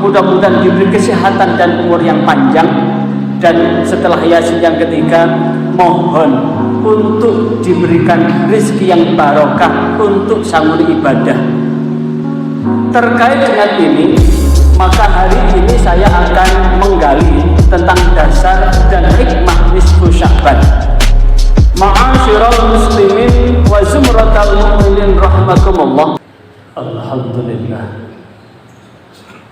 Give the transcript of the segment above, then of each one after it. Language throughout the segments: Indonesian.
mudah-mudahan diberi kesehatan dan umur yang panjang. Dan setelah Yasin yang ketiga, mohon untuk diberikan rezeki yang barokah untuk sambung ibadah. Terkait dengan ini, maka hari ini saya akan menggali tentang dasar dan hikmah nisfu Sya'ban. Ma'asyiral muslimin wa zumratal mu'minin rahimakumullah.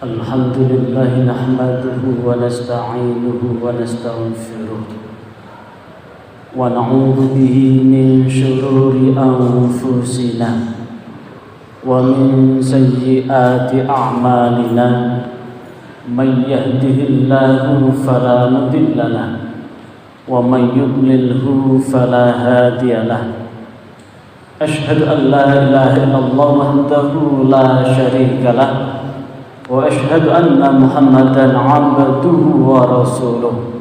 Alhamdulillah nahmaduhu wa nasta'inuhu wa nastaghfiruh wa na'udzu bihi min shururi anfusina wa min sayyiati a'malina. Man yahdihillahu fala mudilla lahu wa man yudlilhu fala hadiya lahu. Asyhadu an la ilaha illallah wahdahu la syarika lahu wa asyhadu anna Muhammadan 'abduhu wa rasuluh.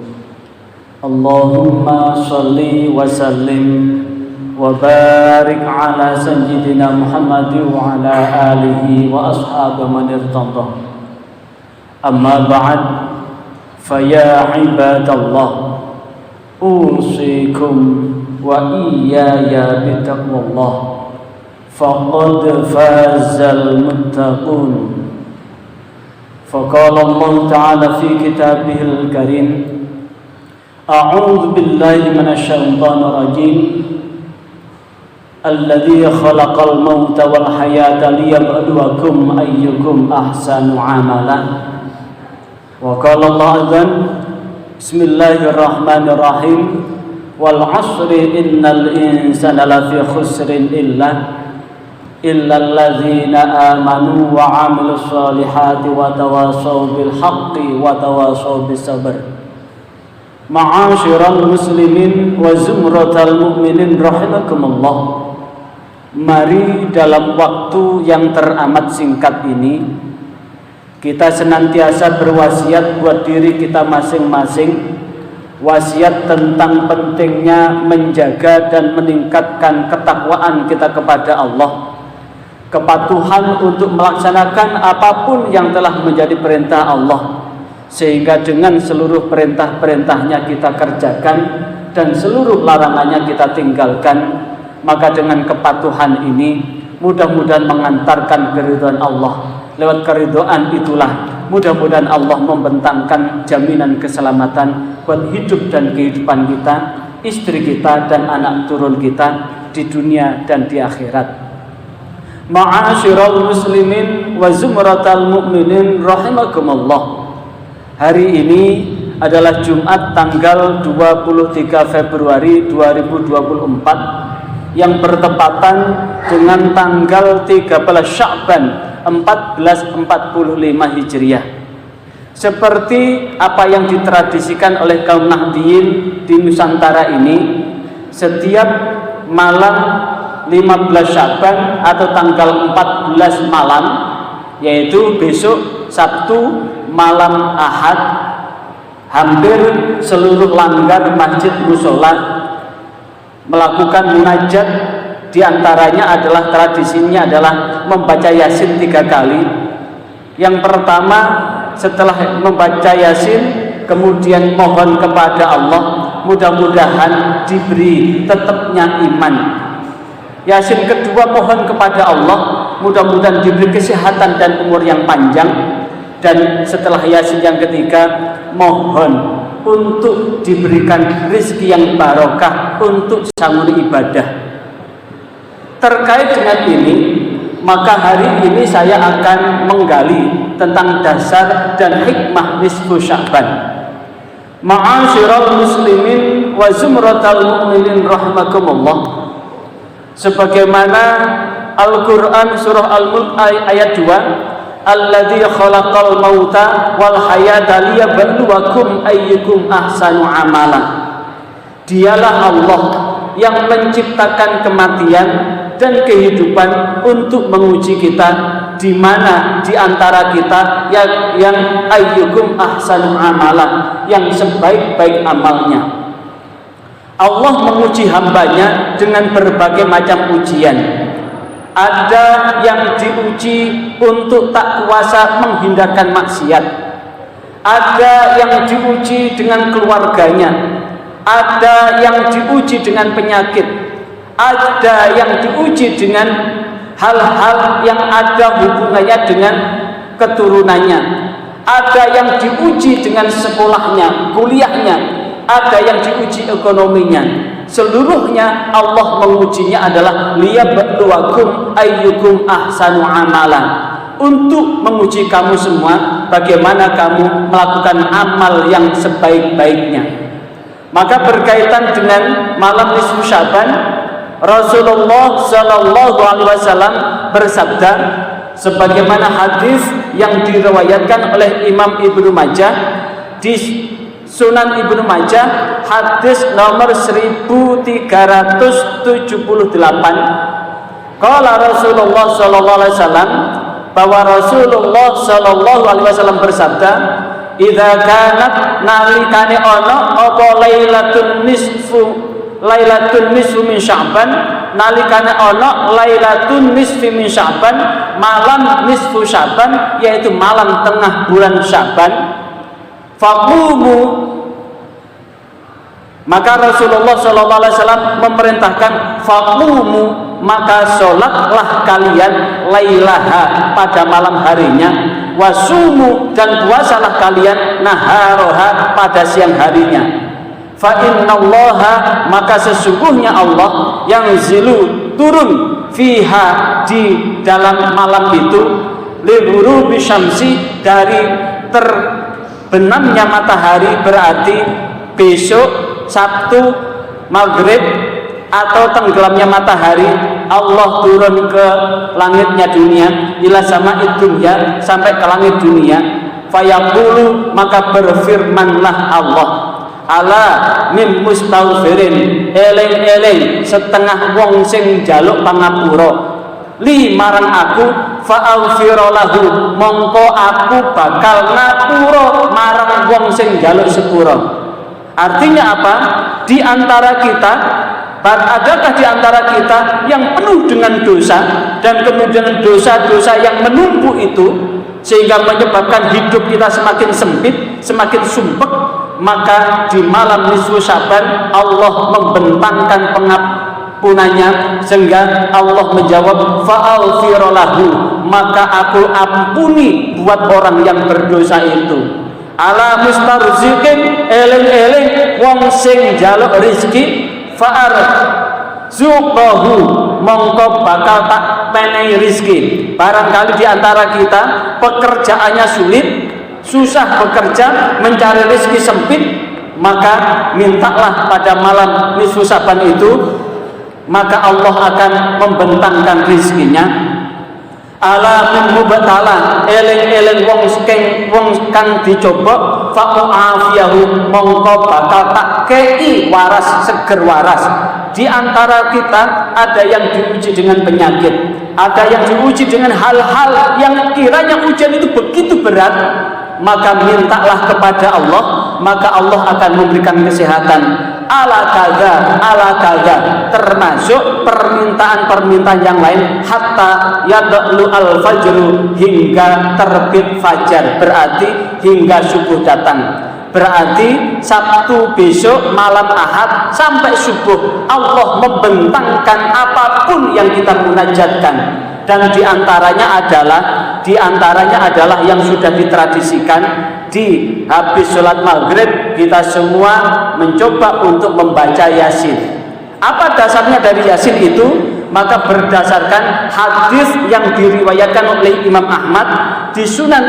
Allahumma shalli wa sallim wa barik ala sayyidina Muhammad wa ala alihi wa ashabihi man irtadah. Amma ba'd, fa ya ibadallah, usikum wa iyaya bitaqwallah, faqad fazal muttaqun. Faqala Allah Ta'ala fi kitabihil karim, a'udzu billahi minasyaitonir rajim, alladzi khalaqal mauta wal hayata liyabluwakum ayyukum ahsanu amala. Wa qala Allah adzan, bismillahirrahmanirrahim, wal 'asri innal insana lafi khusrin illa alladzina amanu wa 'amilus solihati wa tawasaw bil haqqi wa tawasaw bis sabr. Ma'asyiral muslimin wa zumratal mu'minin rahimakumullah. Mari dalam waktu yang teramat singkat ini kita senantiasa berwasiat buat diri kita masing-masing, wasiat tentang pentingnya menjaga dan meningkatkan ketakwaan kita kepada Allah, kepatuhan untuk melaksanakan apapun yang telah menjadi perintah Allah, sehingga dengan seluruh perintah-perintahnya kita kerjakan dan seluruh larangannya kita tinggalkan. Maka dengan kepatuhan ini mudah-mudahan mengantarkan keridhaan Allah. Lewat keridhaan itulah mudah-mudahan Allah membentangkan jaminan keselamatan buat hidup dan kehidupan kita, istri kita dan anak turun kita di dunia dan di akhirat. Ma'asyiral muslimin wa zumratal mu'minin rahimakumullah. Hari ini adalah Jumat tanggal 23 Februari 2024 yang bertepatan dengan tanggal 13 Sya'ban 1445 Hijriah. Seperti apa yang ditradisikan oleh kaum Nahdiyin di Nusantara ini, setiap malam 15 Sya'ban atau tanggal 14 malam, yaitu besok Sabtu malam Ahad, hampir seluruh langgar masjid musola melakukan munajat. Di antaranya adalah tradisinya adalah membaca Yasin 3 kali. Yang pertama setelah membaca Yasin, kemudian mohon kepada Allah mudah-mudahan diberi tetapnya iman. Yasin kedua mohon kepada Allah mudah-mudahan diberi kesehatan dan umur yang panjang. Dan setelah Yasin yang ketiga, mohon untuk diberikan rezeki yang barokah untuk sambung ibadah. Terkait dengan ini, maka hari ini saya akan menggali tentang dasar dan hikmah nisfu Sya'ban. Ma'asyiral muslimin wa zumratal mu'minin rahimakumullah. Sebagaimana Al-Qur'an surah Al-Mulk ayat 2, alladzi khalaqal mauta wal hayata liyabluwakum ayyukum ahsanu amala. Dialah Allah yang menciptakan kematian dan kehidupan untuk menguji kita, di mana di antara kita yang ayyukum ahsanu amala, yang sebaik-baik amalnya. Allah menguji hambanya dengan berbagai macam ujian. ada yang diuji untuk tak kuasa menghindarkan maksiat, ada yang diuji dengan keluarganya, ada yang diuji dengan penyakit, ada yang diuji dengan hal-hal yang ada hubungannya dengan keturunannya, ada yang diuji dengan sekolahnya, kuliahnya, ada yang diuji ekonominya. Seluruhnya Allah mengujinya adalah liyabluwakum ayyukum ahsanu amalan, untuk menguji kamu semua bagaimana kamu melakukan amal yang sebaik-baiknya. Maka berkaitan dengan malam nisfu Syaban, Rasulullah Shallallahu Alaihi Wasallam bersabda sebagaimana hadis yang diriwayatkan oleh Imam Ibnu Majah di Sunan Ibnu Majah, hadis nomor 1378. Qala Rasulullah sallallahu alaihi wasallam, bahwa Rasulullah sallallahu alaihi wasallam bersabda, "Idza kanat nalikane ana apa lailatul nisfu min Sya'ban, nalikane ana lailatul nisfi min Sya'ban, malam nisfu Sya'ban, yaitu malam tengah bulan Sya'ban, faqumu." Maka Rasulullah SAW memerintahkan faqumu, maka sholatlah kalian lailaha, pada malam harinya, wasumu, dan puasalah kalian naharoha, pada siang harinya. Fa innallaha, maka sesungguhnya Allah yang zilu, turun fiha, di dalam malam itu, lighurubi syamsi, dari terbenamnya matahari, berarti besok Sabtu maghrib atau tenggelamnya matahari, Allah turun ke langitnya dunia, ila sama'id dunya, sampai ke langit dunia. Fayaqulu, maka berfirmanlah Allah, ala mim mustaghfirin, eleng-eleng setengah wong sing jaluk pangapura, li marang aku, fa'aghfira lahu, mongko aku bakal ngapura marang wong sing jaluk sepura. Artinya apa? Di antara kita, adakah di antara kita yang penuh dengan dosa, dan kemudian dosa-dosa yang menumpuk itu sehingga menyebabkan hidup kita semakin sempit, semakin sumpek? Maka di malam nisfu Syaban Allah membentangkan pengampunannya, sehingga Allah menjawab fa'aghfira lahu, maka aku ampuni buat orang yang berdosa itu. Ala mustarzikin, eleng-eleng wong sing jaluk rizki, fa'ar zuqahu, mongko bakal tak menehi rizki. Barangkali di antara kita pekerjaannya sulit, susah bekerja, mencari rizki sempit, maka mintalah pada malam nisfu Syaban itu, maka Allah akan membentangkan rizkinya. Ala mubtala, eleng-eleng wong kang dicoba, fa'afiyahu, mongko bakal tak kei waras, seger waras. Di antara kita ada yang diuji dengan penyakit, ada yang diuji dengan hal-hal yang kiranya ujian itu begitu berat, maka mintalah kepada Allah, maka Allah akan memberikan kesehatan. Ala kaza, termasuk permintaan-permintaan yang lain, hatta yadlu al-fajru, hingga terbit fajar, berarti hingga subuh datang. Berarti Sabtu besok malam Ahad sampai subuh Allah membentangkan apapun yang kita munajatkan. Dan diantaranya adalah yang sudah ditradisikan, di habis sholat maghrib kita semua mencoba untuk membaca Yasin. Apa dasarnya dari Yasin itu? Maka berdasarkan hadis yang diriwayatkan oleh Imam Ahmad di Sunan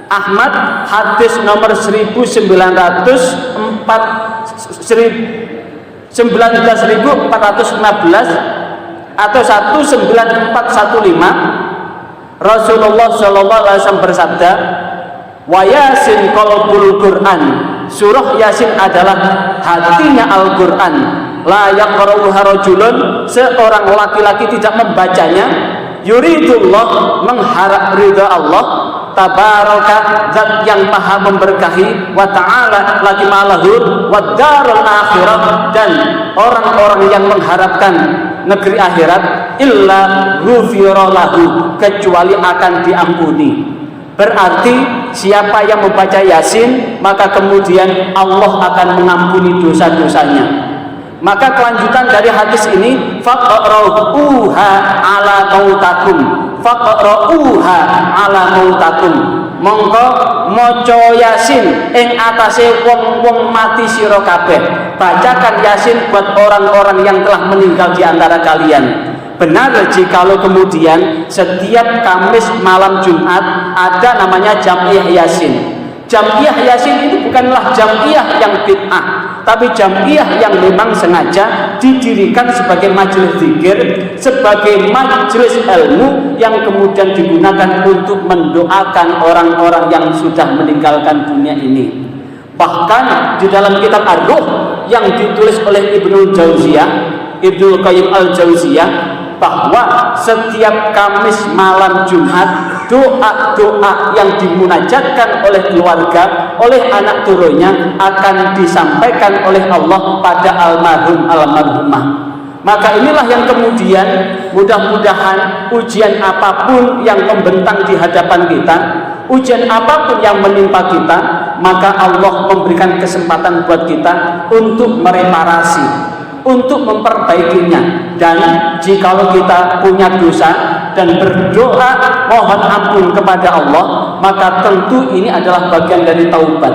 Ahmad, hadis nomor 19.415, atau 19415, Rasulullah Shallallahu Alaihi Wasallam bersabda, wa Yasin qalbul Quran, surah Yasin adalah hatinya Al-Quran. La yaqra'uha rajulun, seorang laki-laki tidak membacanya, yuridullah, mengharap ridha Allah, tabaraka, zat yang maha memberkahi, wa ta'ala, lagi maha luhur, wa darul akhirah, dan orang-orang yang mengharapkan negeri akhirat, illa ghufira lahu, kecuali akan diampuni. Berarti siapa yang membaca Yasin maka kemudian Allah akan mengampuni dosa-dosanya. Maka kelanjutan dari hadis ini, faqra'uha ala mautakum, faqra'uha ala mautakum, mongko maca Yasin ing atase wong-wong mati sira kabeh. Bacakan Yasin buat orang-orang yang telah meninggal di antara kalian. Benar jikalau kemudian setiap Kamis malam Jumat ada namanya Jam'iyah Yasin. Jam'iyah Yasin itu bukanlah jam'iyah yang bid'ah, tapi jam'iyah yang memang sengaja didirikan sebagai majelis zikir, sebagai majelis ilmu yang kemudian digunakan untuk mendoakan orang-orang yang sudah meninggalkan dunia ini. Bahkan di dalam kitab Ar-Ruh yang ditulis oleh Ibnu Qayyim al-Jauziyah, bahwa setiap Kamis malam Jumat doa-doa yang dimunajatkan oleh keluarga, oleh anak turunnya akan disampaikan oleh Allah pada almarhumah. Maka inilah yang kemudian mudah-mudahan ujian apapun yang membentang di hadapan kita, ujian apapun yang menimpa kita, maka Allah memberikan kesempatan buat kita untuk mereparasi, untuk memperbaikinya. Dan jikalau kita punya dosa dan berdoa mohon ampun kepada Allah, maka tentu ini adalah bagian dari taubat.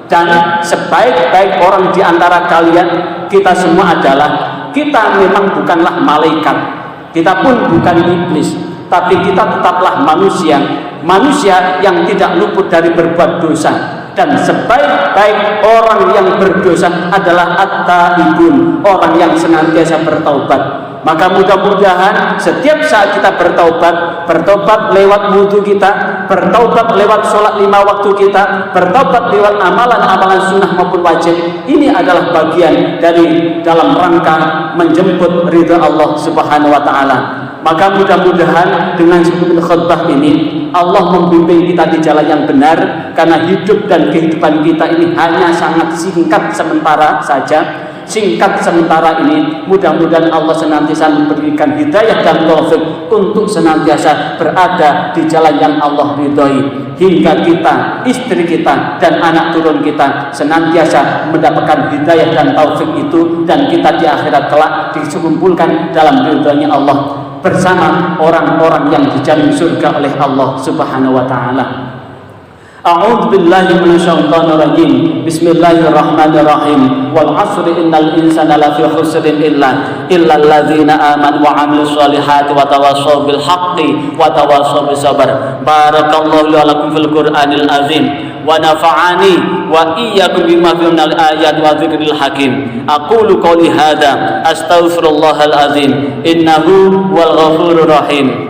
Dan sebaik-baik orang di antara kalian, kita semua kita memang bukanlah malaikat, kita pun bukan iblis, tapi kita tetaplah manusia yang tidak luput dari berbuat dosa. Dan sebaik-baik orang yang berdosa adalah at-taibun, orang yang senantiasa bertaubat. Maka mudah-mudahan setiap saat kita bertaubat lewat wudu kita, bertaubat lewat sholat 5 waktu kita, bertaubat lewat amalan-amalan sunnah maupun wajib, ini adalah bagian dari dalam rangka menjemput ridha Allah Subhanahu wa Ta'ala. Maka mudah-mudahan dengan sebelum khutbah ini Allah membimbing kita di jalan yang benar, karena hidup dan kehidupan kita ini hanya sangat singkat sementara saja. Singkat sementara ini, mudah-mudahan Allah senantiasa memberikan hidayah dan taufik untuk senantiasa berada di jalan yang Allah ridhoi, hingga kita, istri kita, dan anak turun kita senantiasa mendapatkan hidayah dan taufik itu, dan kita di akhirat kelak dikumpulkan dalam ridhonya Allah bersama orang-orang yang dijamin surga oleh Allah Subhanahu wa Ta'ala. A'udzu billahi minasyaitonir rajim. Bismillahirrahmanirrahim. Wal 'ashri innal insana lafi khusrin illa alladzina amanu wa 'amilus solihati wa tawassaw bil haqqi wa tawassaw bis sabr. Barakallahu li wa lakum fil Qur'anil azim wa nafa'ani wa iyyakum bima fihi minal ayati wa dzikril hakim. Aqulu qouli hadza astaghfirullahal azim innahu wal ghafurur rahim.